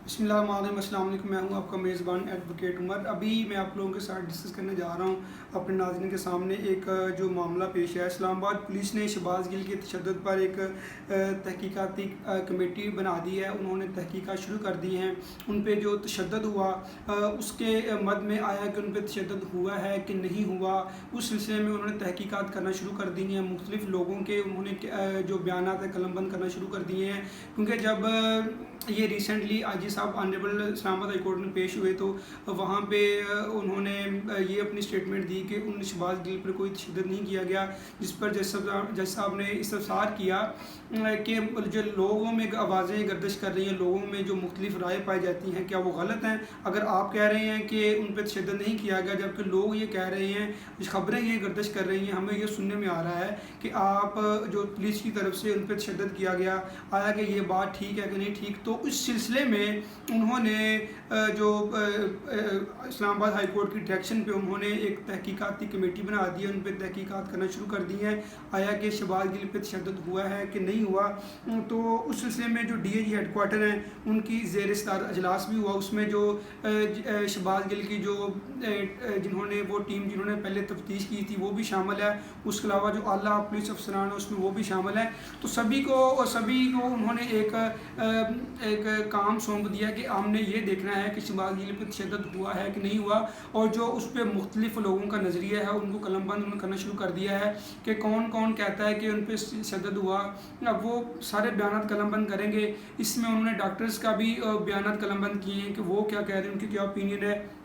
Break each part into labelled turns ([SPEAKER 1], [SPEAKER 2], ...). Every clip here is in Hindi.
[SPEAKER 1] अस्सलाम वालेकुम, मैं हूं आपका मेज़बान एडवोकेट उमर। अभी मैं आप लोगों के साथ डिस्कस करने जा रहा हूं अपने नाज़रीन के सामने एक जो मामला पेश है। इस्लामाबाद पुलिस ने शहबाज गिल के तशद्दुद पर एक तहकीकाती कमेटी बना दी है। उन्होंने तहकीकात शुरू कर दी हैं। उन पे जो तशद्दुद हुआ उसके मद में आया कि उन पे तशद्दुद हुआ है कि नहीं हुआ, उस सिलसिले में उन्होंने तहकीकात करना शुरू कर दी हैं। मुख्तलिफ़ लोगों के उन्होंने जो बयानात है कलमबंद करना शुरू कर दिए हैं, क्योंकि जब ये रिसेंटली आजी साहब ऑनरेबल इस्लामाबाद हाई कोर्ट में पेश हुए तो वहाँ पे उन्होंने ये अपनी स्टेटमेंट दी कि उन शहबाज गिल पर कोई तशद्दुद नहीं किया गया, जिस पर जज साहब ने इस्तफसार किया कि जो लोगों में आवाज़ें गर्दिश कर रही हैं, लोगों में जो मुख्तलिफ राय पाई जाती हैं, क्या वो गलत हैं? अगर आप कह रहे हैं कि उन पर तशद्दुद नहीं किया गया, जबकि लोग ये कह रहे हैं, खबरें ये गर्दिश कर रही हैं, हमें ये सुनने में आ रहा है कि आप जो पुलिस की तरफ से उन पर तशद्दुद किया गया, आया कि ये बात ठीक है कि नहीं ठीक। तो उस सिलसिले में उन्होंने जो इस्लामाबाद हाई कोर्ट की डायरेक्शन पे उन्होंने एक तहकीकाती कमेटी बना दी है, उन पर तहकीकात करना शुरू कर दी हैं, आया कि शहबाज गिल पे तशद्दुद हुआ है कि नहीं हुआ। तो उस सिलसिले में जो DIG हेडक्वार्टर हैं उनकी ज़ेर सदारत अजलास भी हुआ। उसमें जो शहबाज गिल की जो जिन्होंने वो टीम जिन्होंने पहले तफ्तीश की थी वो भी शामिल है, उसके अलावा जो आला पुलिस अफसरान है उसमें वो भी शामिल है। तो सभी को उन्होंने एक काम सौंप दिया कि हमने ये देखना है कि शहबाज गिल पर तशद्दुद हुआ है कि नहीं हुआ, और जो उस पर मुख्तलिफ लोगों का नज़रिया है उनको कलमबंद उन्होंने करना शुरू कर दिया है कि कौन कौन कहता है कि उन पर तशद्दुद हुआ। अब वो सारे बयान कलमबंद करेंगे। इसमें उन्होंने डॉक्टर्स का भी बयान कलमबंद किए हैं कि वो क्या कह रहे हैं, उनकी क्या ओपिनियन है।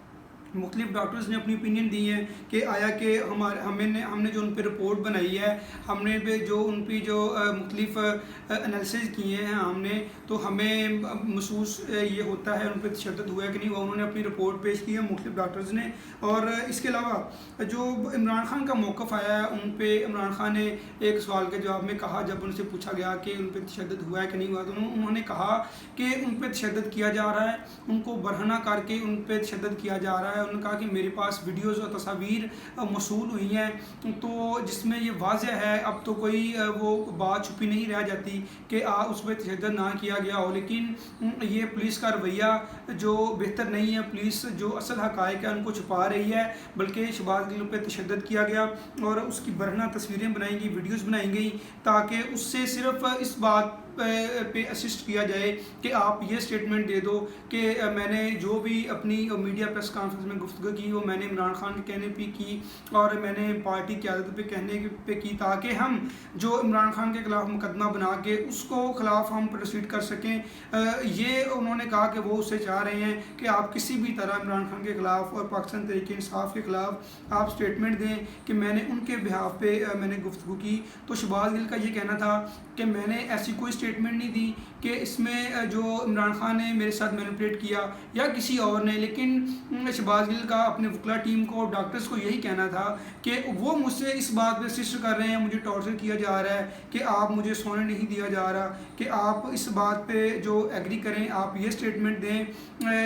[SPEAKER 1] मुख्तलिफ डॉक्टर्स ने अपनी ओपिनियन दी है कि आया कि हमने जो उन पर रिपोर्ट बनाई है, हमने पे जो उन पर जो मुख्तलिफ एनालिसिस किए हैं हमने, तो हमें महसूस ये होता है उन पर तशद्दुद हुआ है कि नहीं हुआ। उन्होंने अपनी रिपोर्ट पेश की है मुख्तलिफ डॉक्टर्स ने। और इसके अलावा जो इमरान खान का मौक़िफ़ आया है, उन पर इमरान खान ने एक सवाल के जवाब में कहा, जब उनसे पूछा गया कि उन पर तशद्दुद हुआ है कि नहीं हुआ, तो उन्होंने कहा कि उन पर तशद्दुद किया जा रहा है, उनको बरहना करके उन पर तशद्दुद किया जा रहा है। उन्होंने कहा कि मेरे पास वीडियोज़ और तस्वीर मौसूल हुई हैं, तो जिसमें ये वाज़ह है, अब तो कोई वो बात छुपी नहीं रह जाती कि उस पर तशद्दुद ना किया गया हो। लेकिन ये पुलिस का रवैया जो बेहतर नहीं है, पुलिस जो असल हक़ाइक़ है उनको छुपा रही है, बल्कि शहबाज गिल पर तशद्दुद किया गया और उसकी बरहना तस्वीरें बनाई गई, वीडियोज़ बनाई गई, ताकि उससे सिर्फ इस बात पे असिस्ट किया जाए कि आप ये स्टेटमेंट दे दो कि मैंने जो भी अपनी मीडिया प्रेस कॉन्फ्रेंस में गुफ्तगू की वो मैंने इमरान खान के कहने पे की और मैंने पार्टी की क़यादत पे कहने पे की, ताकि हम जो इमरान खान के ख़िलाफ़ मुकदमा बना के उसको ख़िलाफ़ हम प्रोसीड कर सकें। ये उन्होंने कहा कि वो उससे चाह रहे हैं कि आप किसी भी तरह इमरान खान के ख़िलाफ़ और पाकिस्तान तहरीक इंसाफ के ख़िलाफ़ आप स्टेटमेंट दें कि मैंने उनके बिहाफ पे मैंने गुफ्तगू की। तो शहबाज गिल का ये कहना था कि मैंने ऐसी कोई स्टेटमेंट नहीं दी कि इसमें जो इमरान खान ने मेरे साथ मैनिपुलेट किया या किसी और ने, लेकिन शहबाज गिल का अपने वकला टीम को डॉक्टर्स को यही कहना था कि वो मुझसे इस बात पे इंसिस्ट कर रहे हैं, मुझे टॉर्चर किया जा रहा है कि आप मुझे सोने नहीं दिया जा रहा, कि आप इस बात पे जो एग्री करें, आप ये स्टेटमेंट दें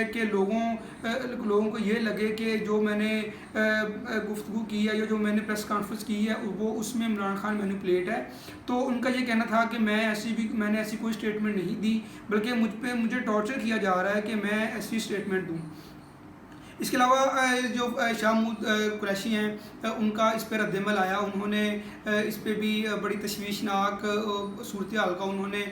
[SPEAKER 1] कि लोगों को ये लगे कि जो मैंने गुफ्तगू की है या जो मैंने प्रेस कॉन्फ्रेंस की है वो उसमें इमरान खान मैनिपुलेट है। तो उनका ये कहना था कि मैंने ऐसी कोई स्टेटमेंट नहीं दी, बल्कि मुझे टॉर्चर किया जा रहा है कि मैं ऐसी स्टेटमेंट दूं। इसके अलावा जो शाह महमूद कुरैशी हैं उनका इस पर रद्दमल आया। उन्होंने इस पर भी बड़ी तशवीशनाक सूरत हाल का उन्होंने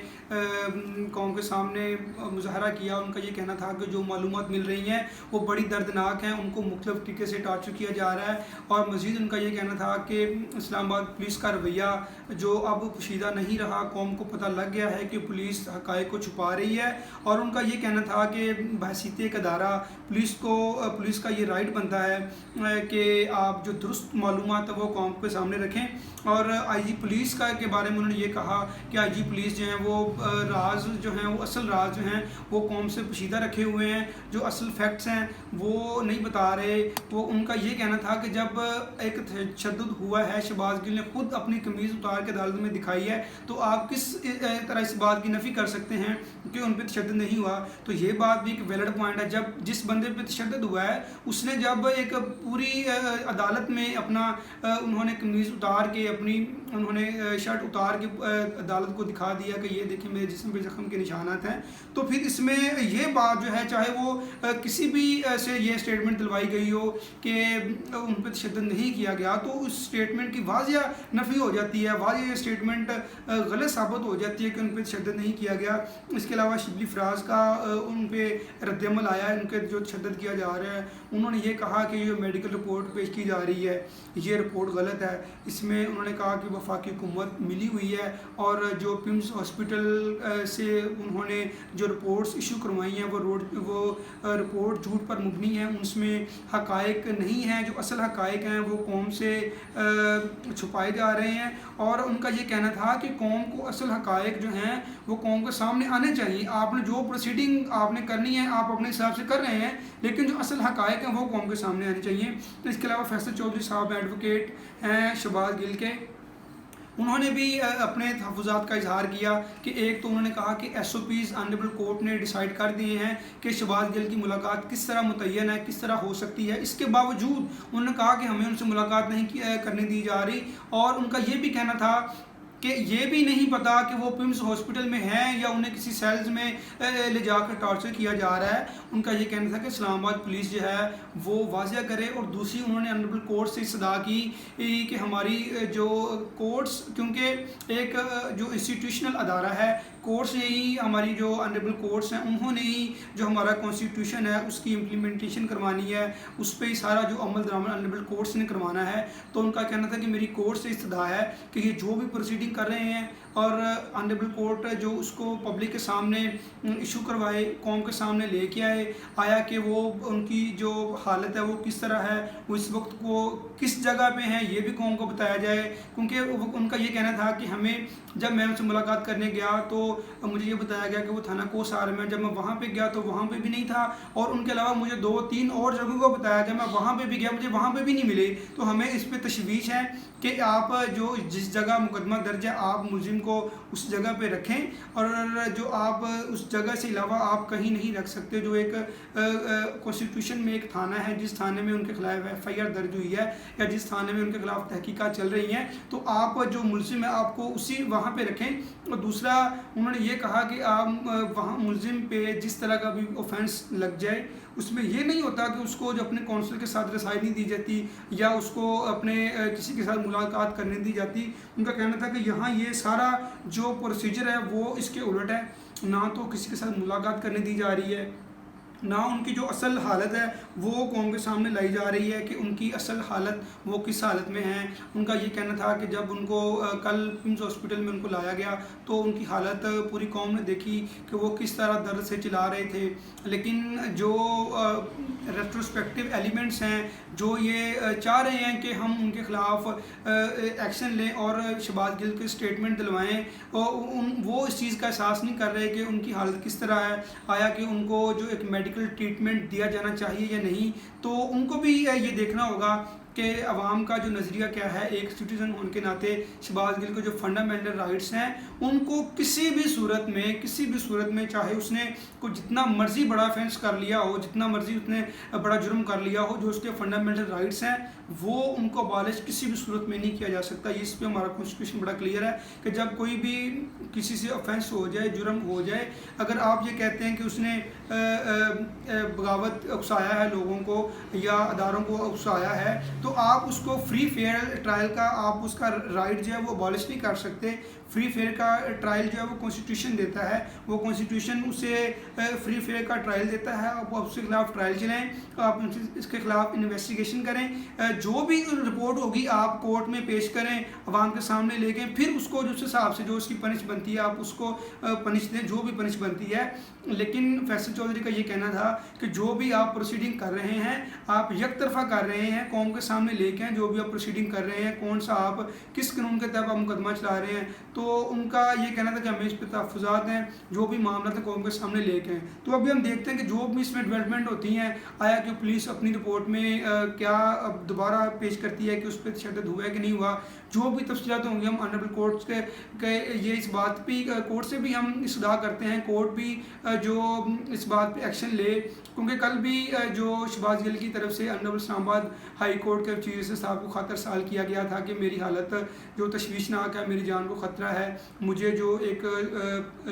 [SPEAKER 1] कौम के सामने मुज़ाहरा किया। उनका ये कहना था कि जो मालूमात मिल रही हैं वो बड़ी दर्दनाक हैं, उनको मुख्तलिफ़ तरीके से टार्चर किया जा रहा है। और मज़ीद उनका ये कहना था कि इस्लामाबाद पुलिस का रवैया जो अब पोशीदा नहीं रहा, कौम को पता लग गया है कि पुलिस हक़ाइक़ को छुपा रही है। और उनका ये कहना था कि बहसीत एक अदारा पुलिस का ये राइट बनता है कि आप जो दुरुस्त मालूमात है वो कौम के सामने रखें। और IG पुलिस के बारे में उन्होंने ये कहा कि IG पुलिस जो है वो राज जो हैं वो असल राज जो हैं वो कौम से पोशीदा रखे हुए हैं, जो असल फैक्ट्स हैं वो नहीं बता रहे। वो उनका ये कहना था कि जब एक तशद्दुद हुआ है, शहबाज गिल ने खुद अपनी कमीज़ उतार के अदालत में दिखाई है, तो आप किस तरह इस बात की नफ़ी कर सकते हैं कि उन पर तशद्दुद नहीं हुआ। तो ये बात भी एक वैलिड पॉइंट है। जब जिस बंदे पर तशद्दुद हुआ है, उसने जब एक पूरी अदालत में अपना उन्होंने कमीज़ उतार के अपनी उन्होंने शर्ट उतार के अदालत को दिखा दिया कि ये देखिए मेरे जिस्म पे ज़ख्म के निशानात हैं, तो फिर इसमें ये बात जो है, चाहे वो किसी भी से ये स्टेटमेंट दिलवाई गई हो कि उन पर तशद्दुद नहीं किया गया, तो उस स्टेटमेंट की वाज़िया नफ़ी हो जाती है, वाज़िया ये स्टेटमेंट गलत साबित हो जाती है कि उन पर तशद्दुद नहीं किया गया। इसके अलावा शिबली फ़राज का उन पर रद्दअमल आया है, उनके जो तशद्दुद किया जा रहा है। उन्होंने ये कहा कि जो मेडिकल रिपोर्ट पेश की जा रही है ये रिपोर्ट गलत है। इसमें उन्होंने कहा कि वफाकी हुकूमत मिली हुई है और जो पिम्स हॉस्पिटल से उन्होंने जो रिपोर्ट्स इशू करवाई हैं वो रिपोर्ट झूठ पर मुबनी है, उसमें हक़ाइक़ नहीं हैं, जो असल हक़ाइक़ हैं वो कौम से छुपाए जा रहे हैं। और उनका ये कहना था कि कौम को असल हक़ाइक़ जो हैं वो कौम के सामने आने चाहिए। आपने जो प्रोसीडिंग आपने करनी है आप अपने हिसाब से कर रहे हैं, लेकिन जो असल हक़ाइक़ हैं वो कौम के सामने आने चाहिए। तो इसके अलावा फैसल चौधरी साहब एडवोकेट हैं शहबाज गिल के, उन्होंने भी अपने तहफ़्फ़ुज़ात का इजहार किया कि एक तो उन्होंने कहा कि SOPs ऑनरेबल कोर्ट ने डिसाइड कर दिए हैं कि शहबाज गिल की मुलाकात किस तरह मुतय्यन है, किस तरह हो सकती है। इसके बावजूद उन्होंने कहा कि हमें उनसे मुलाकात नहीं करने दी जा रही, और उनका ये भी कहना था कि ये भी नहीं पता कि वो पिम्स हॉस्पिटल में हैं या उन्हें किसी सेल्स में ले जाकर टॉर्चर किया जा रहा है। उनका ये कहना था कि इस्लामाबाद पुलिस जो है वो वाज़िया करे। और दूसरी उन्होंने ऑनरेबल कोर्ट से सदा की कि हमारी जो कोर्ट्स, क्योंकि एक जो इंस्टीट्यूशनल अदारा है, कोर्ट्स यही हमारी जो ऑनरेबल कोर्ट्स हैं उन्होंने ही जो हमारा कॉन्स्टिट्यूशन है उसकी इम्प्लीमेंटेशन करवानी है, उस पर ही सारा जो अमल दरामद ऑनरेबल कोर्ट्स ने करवाना है। तो उनका कहना था कि मेरी कोर्ट से इस्तदा है कि ये जो भी प्रोसीडिंग कर रहे हैं और ऑनरेबल कोर्ट जो उसको पब्लिक के सामने इशू करवाए, कौम के सामने लेके आया कि वो उनकी जो हालत है वो किस तरह है, वो इस वक्त वो किस जगह पे हैं, ये भी कौम को बताया जाए। क्योंकि उनका ये कहना था कि हमें, जब मैं उनसे मुलाकात करने गया तो मुझे ये बताया गया कि वो थाना कोसार में, जब मैं वहाँ पे गया तो वहाँ पे भी नहीं था, और उनके अलावा मुझे 2-3 और जगहों को बताया गया, मैं वहाँ पे भी गया, मुझे वहाँ पे भी नहीं मिले। तो हमें इस पर तशवीश है कि आप जो जिस जगह मुकदमा दर्ज है आप मुलजिम को उस जगह पे रखें, और जो आप उस जगह से अलावा आप कहीं नहीं रख सकते। जो एक कॉन्स्टिट्यूशन में एक थाना है, जिस थाने में उनके खिलाफ FIR दर्ज हुई है या जिस थाने में उनके खिलाफ तहकीकात चल रही हैं, तो आप जो मुलजिम है आपको उसी वहाँ पे रखें। और दूसरा उन्होंने ये कहा कि आप वहाँ मुलजिम पे जिस तरह का भी ऑफेंस लग जाए, उसमें ये नहीं होता कि उसको जो अपने कौंसल के साथ रसाई नहीं दी जाती या उसको अपने किसी के साथ मुलाकात करने दी जाती। उनका कहना था कि यहाँ ये सारा जो प्रोसीजर है वो इसके उलट है, ना तो किसी के साथ मुलाकात करने दी जा रही है, ना उनकी जो असल हालत है वो कौम के सामने लाई जा रही है कि उनकी असल हालत वो किस हालत में है। उनका ये कहना था कि जब उनको कल पिम्स हॉस्पिटल में उनको लाया गया तो उनकी हालत पूरी कौम ने देखी कि वो किस तरह दर्द से चिल्ला रहे थे, लेकिन जो रेट्रोस्पेक्टिव एलिमेंट्स हैं जो ये चाह रहे हैं कि हम उनके ख़िलाफ़ एक्शन लें और शहबाज गिल के स्टेटमेंट दिलवाएँ, वो इस चीज़ का एहसास नहीं कर रहे कि उनकी हालत किस तरह है, आया कि उनको जो एक मेडिकल ट्रीटमेंट दिया जाना चाहिए या नहीं। तो उनको भी ये देखना होगा कि अवाम का जो नज़रिया क्या है, एक सिटीज़न होने के नाते शहबाज गिल के जो फंडामेंटल राइट्स हैं उनको किसी भी सूरत में चाहे उसने को जितना मर्ज़ी बड़ा ऑफेंस कर लिया हो, जितना मर्ज़ी उसने बड़ा जुर्म कर लिया हो, जो उसके फंडामेंटल राइट्स हैं वो उनको अबालिश किसी भी सूरत में नहीं किया जा सकता। इस पर हमारा कॉन्स्टिट्यूशन बड़ा क्लियर है कि जब कोई भी किसी से ऑफेंस हो जाए, जुर्म हो जाए, अगर आप ये कहते हैं कि उसने बगावत उकसाया है लोगों को या अदारों को उकसाया है, तो आप उसको फ्री फेयर ट्रायल का आप उसका राइट जो है वो अबॉलिश नहीं कर सकते। फ्री फेयर का ट्रायल जो है वो कॉन्स्टिट्यूशन देता है, वो कॉन्स्टिट्यूशन उसे फ्री फेयर का ट्रायल देता है। आप उसके खिलाफ ट्रायल चलाएँ, आप इसके खिलाफ इन्वेस्टिगेशन करें, जो भी रिपोर्ट होगी आप कोर्ट में पेश करें, अवाम के सामने लेके फिर उसको जिस हिसाब से जो उसकी पनिश बनती है आप उसको पनिश दें, जो भी पनिश बनती है। लेकिन फैसल चौधरी का ये कहना था कि जो भी आप प्रोसीडिंग कर रहे हैं आप एक तरफा कर रहे हैं, कौम के सामने लेके हैं जो भी आप प्रोसीडिंग कर रहे हैं, कौन सा आप किस कानून के तहत आप मुकदमा चला रहे हैं, तो उनका ये कहना था कि हमें इस पर तहफ़्फ़ुज़ात हैं, जो भी मामला था कौम के सामने लेके आएँ। तो अभी हम देखते हैं कि जो भी इसमें डेवलपमेंट होती हैं, आया कि पुलिस अपनी रिपोर्ट में क्या अब दोबारा पेश करती है कि उस पर तशद्दुद हुआ है कि नहीं हुआ। जो भी तफ़सीलात होंगी हम ऑनरेबल कोर्ट्स के ये इस बात पे कोर्ट से भी हम इस्तदा करते हैं, कोर्ट भी जो इस बात पे एक्शन ले, क्योंकि कल भी जो शहबाज गिल की तरफ से ऑनरेबल इस्लामाबाद हाई कोर्ट के चीफ जस्टिस साहब को खतर साल किया गया था कि मेरी हालत जो तशवीशनाक है, मेरी जान को ख़तरा है, मुझे जो एक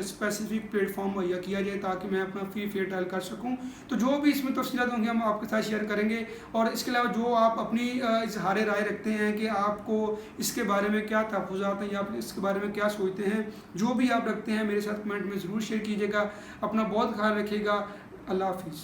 [SPEAKER 1] स्पेसिफिक प्लेटफॉर्म मुहैया किया जाए ताकि मैं अपना फ़ी फेयर ट्रायल कर सकूँ। तो जो भी इसमें तफ़सीलात होंगी हम आपके साथ शेयर करेंगे। और इसके अलावा जो आप अपनी इज़हार राय रखते हैं कि आपको इसके बारे में क्या तहफ़्फ़ुज़ात हैं या आप इसके बारे में क्या सोचते हैं, जो भी आप रखते हैं मेरे साथ कमेंट में ज़रूर शेयर कीजिएगा। अपना बहुत ख्याल रखिएगा। अल्लाह हाफ़िज़।